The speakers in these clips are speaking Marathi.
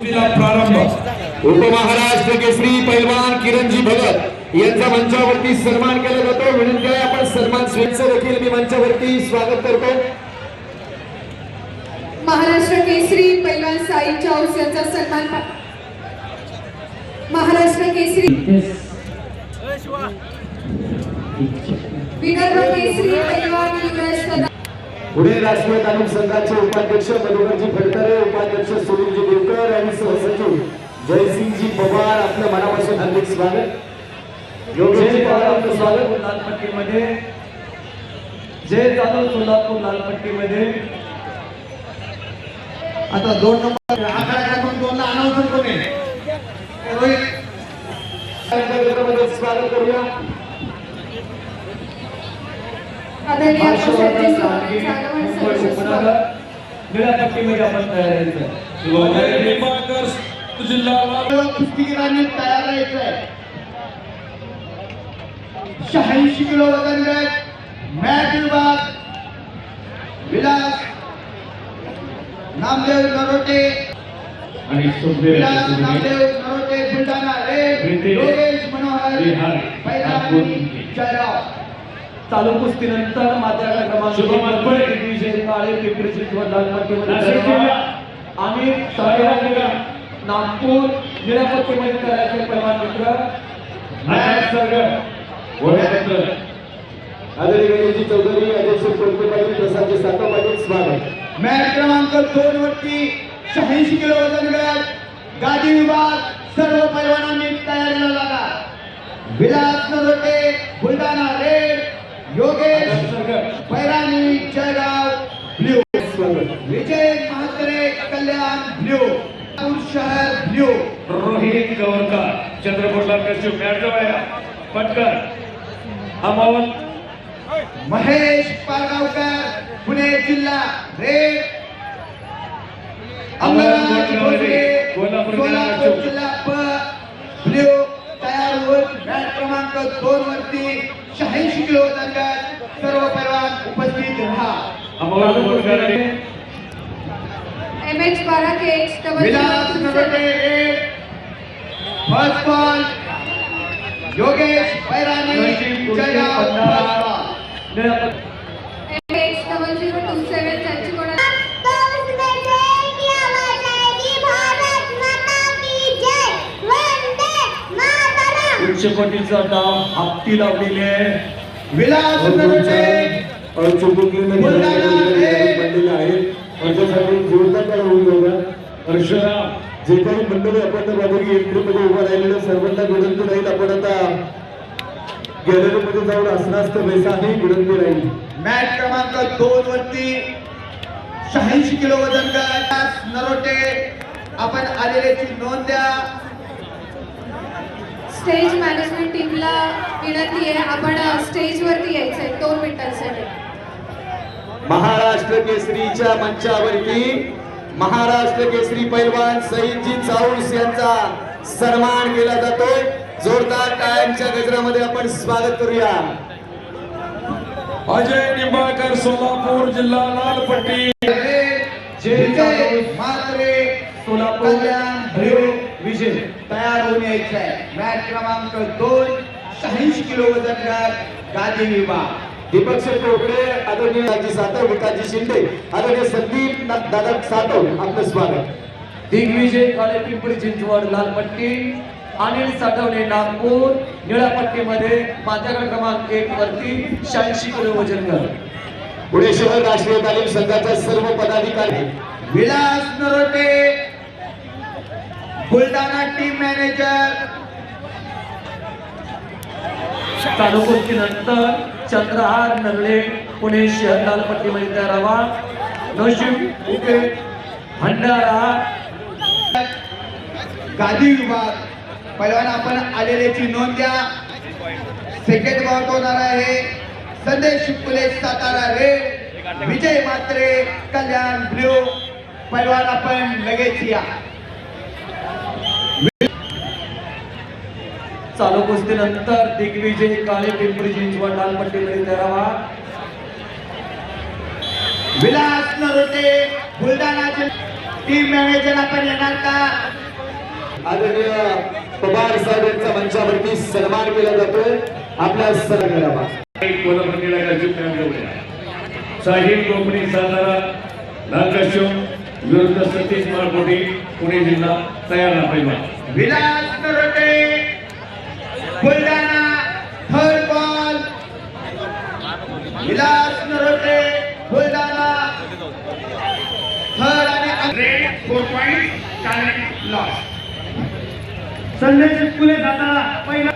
प्रारंभ उपमहाराष्ट्र केसरी पैलवान किरणजी भगत यांचा मंचावरती सन्मान केला जातो। विनंती आहे आपण सन्मान स्वीकारण्याचं देखील मी मंचावरती स्वागत करतो। महाराष्ट्र केसरी पैलवान साई चाऊस यांचा सन्मान महाराष्ट्र केसरी विदर्भ केसरी पैलवान युवराज कदम पुणे राष्ट्रीय तालीम संघाचे उपाध्यक्ष मधुकरजी फडतरे, उपाध्यक्ष सुनीलजी देवकर आणि सहसचिव जयसिंगजी पवार आपल्या मनापासून हार्दिक स्वागत। योगेशजी पवार आपलं स्वागत। लालपट्टीमध्ये जय जाधव सोलापूर लालपट्टीमध्ये आता 2 नंबर आखाड्यातून 2 ला अनाउन्सर कोण आहे? रोहित मध्ये स्वागत करूया। आदरणीय प्रशासकीय सभापती निळ्यापट्टीमध्ये आपण तयार जिल्हा कुस्तीगिरांनी तयार राहायचंय। 86 किलो वजन गट मॅट विभाग विलास नामदेव नरोटे आणि विलास नामदेव नरोटे बुलढाणा रे योगेश मनोहर पैलवान जळगाव। चालू कुस्तीनंतर माझ्याकडे क्रमांक विजय काळे पिंपरी चिंचवड लालपट्टीमध्ये आणि नागपूर निळ्यापट्टीमध्ये करायचे पैलवान मित्र आदरणीय चौधरी अध्यक्ष कोलते पाटील प्रसादजी सातव पाटील स्वागत। मॅच क्रमांक 2 वरती 86 किलो वजन गट गादी विभाग सर्व पैलवानांनी तयारीला लागा। विलास नरोटे बुलढाणा रेड, योगेश पैराणी जळगाव ब्ल्यू, विजय म्हात्रे कल्याण ब्ल्यू, नागपूर शहर ब्ल्यू, रोहित गवरकर चंद्रपूरला कशी मॅच जवळ पटकन अमावल महेश पारगावकर पुणे जिल्हा रेड, अमरनाथ भोसले सोलापूर जिल्हा ब्ल्यू तयार होऊन मॅच क्रमांक 2 वरती 86 किलो वजन गट सर्व पैलवान उपस्थित राहा। MH 12 के Vilas Narote first ball, Yogesh Pairani Jalgaon first ball. MH 0027 त्यांची कोणा कोटीचा डाव हापटी लावलेली आहे। विलास नरोटे बुलढाणा जे काही मंडळी आपण बाजूला एंट्रीमध्ये उभा राहिलेलं सर्वांना विनंती राहील आपण आता गॅलरीमध्ये जाऊन असणार वैसाही विनंती राहील। मॅच क्रमांक 2 वरती 86 किलो वजन गट नरोटे आपण आलेल्याची नोंद द्या। स्टेज मॅनेजमेंट टीमला विनंती आहे आपण स्टेज वरती यायचंय 2 मिनिटांसाठी। महाराष्ट्र केसरीच्या मंचावरती महाराष्ट्र केसरी पैलवान सईदजी चाऊस यांचा सन्मान केला जातोय। जोरदार टाळ्यांच्या गजरामध्ये आपण स्वागत करूया। अजय निंबाळकर सोलापूर जिल्हा लालपट्टी विजय म्हात्रे सोलापूर कल्याण ब्ल्यू विजय तयार होऊन यायचं आहे। मॅच क्रमांक 2 86 किलो वजन गट गादी विभाग दीपक टोपडे, आदरणीय राजी सातव, विकासजी शिंदे, आदरणीय संदीप दादा सातव आपलं स्वागत। दिग्विजय काळे पिंपरी चिंचवड लालपट्टी, अनिल साठवणे नागपूर निळ्यापट्टीमध्ये माझ्याकडे क्रमांक 1 वरती 86 किलो वजन गट। पुणे शहर राष्ट्रीय तालीम संघाच्या सर्व पदाधिकारी विलास नरोटे बुलढाणा टीम मॅनेजर चालू कुस्तीनंतर चंद्रहार नगले पुणे शहर लालपट्टीमध्ये तयार राहा। नशीब उके भंडारा गादी विभाग पैलवान आपण आलेल्याची नोंद द्या। सेकंड बॉल होणार आहे संदेश फुले सातारा रेड, विजय म्हात्रे कल्याण ब्ल्यू पैलवान आपण लगेच या। चालू कुस्तीनंतर दिग्विजय काळे पिंपरी चिंचवड लालपट्टीमध्ये तयार राहा। विलास नरोटे बुलढाणा जिल्हा टीम मॅनेजर आपण येणार का? आदरणीय पवार साहेब यांचा मंचावरती सन्मान केला जातोय. आपल्या सन्मानाला साहिल कोकणी सातारा लालकाश्यप विरुद्ध सतीश माळकोटी पुणे जिल्हा तयार पहिला. Vilas Narote Buldhana third ball. Vilas Narote Buldhana third आणि रेड 4 पॉइंट टार्गेट लॉस. संदेश फुले सातारा पहिला.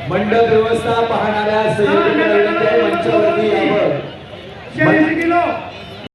मंडप व्यवस्था पाहणाऱ्या संयोजकांना मंचावरती यावं. 86 किलो